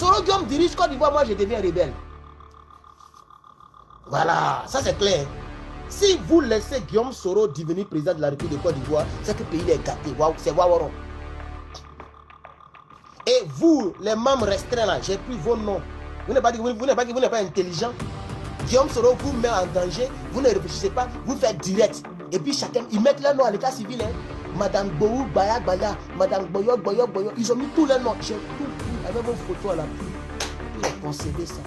Soro Guillaume dirige Côte d'Ivoire, moi je deviens rebelle. Voilà, ça c'est clair. Si vous laissez Guillaume Soro devenir président de la République de Côte d'Ivoire, c'est que le pays est gâté. C'est Wawaron. Et vous, les membres restreints là, j'ai pris vos noms. Vous n'êtes pas intelligent. Guillaume Soro vous met en danger, vous ne réfléchissez pas, vous faites direct. Et puis chacun, ils mettent leur nom à l'état civil. Hein. Madame Boou, Baya, Baya, Madame Boyo, Boyo, Boyo. Ils ont mis tous leurs noms. J'ai tout pris avec vos photos à la pluie. Ils ont concédé ça.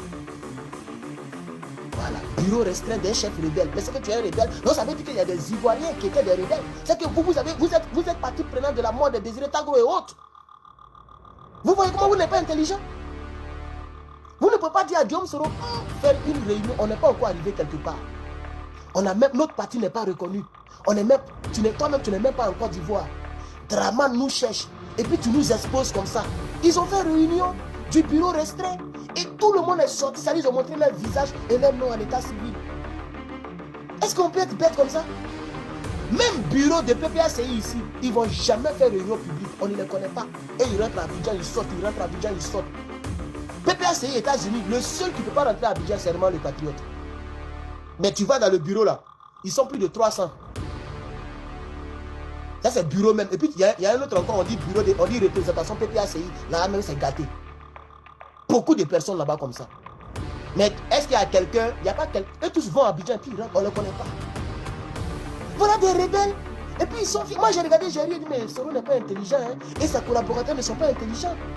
Voilà. Bureau restreint d'un chef rebelle. Mais c'est que tu es un rebelle. Non, ça veut dire qu'il y a des Ivoiriens qui étaient des rebelles. C'est que vous êtes partie prenante de la mort de Désiré Tagro et autres. Vous voyez comment vous n'êtes pas intelligent? Vous ne pouvez pas dire à Guillaume Soro, faire une réunion, on n'est pas encore arrivé quelque part. On a même, notre parti n'est pas reconnu. On est même, toi-même, tu n'es même pas en Côte d'Ivoire. Draman nous cherche. Et puis tu nous exposes comme ça. Ils ont fait réunion du bureau restreint. Et tout le monde est sorti. Ça, ils ont montré leur visage et leur nom à l'état civil. Est-ce qu'on peut être bête comme ça? Même bureau de PPACI ici, ils ne vont jamais faire réunion publique. On ne les connaît pas. Et ils rentrent à Abidjan, ils sortent, ils rentrent à Abidjan, ils sortent. PPACI États-Unis, le seul qui ne peut pas rentrer à Abidjan, c'est vraiment le patriote. Mais tu vas dans le bureau là, ils sont plus de 300. Ça c'est bureau même. Et puis il y a un autre encore, on dit bureau, on dit représentation PPACI. Là même c'est gâté. Beaucoup de personnes là-bas comme ça. Mais est-ce qu'il y a quelqu'un, il n'y a pas quelqu'un, eux tous vont à Abidjan, puis ils rentrent, on ne les connaît pas. Voilà des rebelles. Et puis ils sont... Moi j'ai regardé, j'ai dit, mais Soro n'est pas intelligent. Hein, et ses collaborateurs ne sont pas intelligents.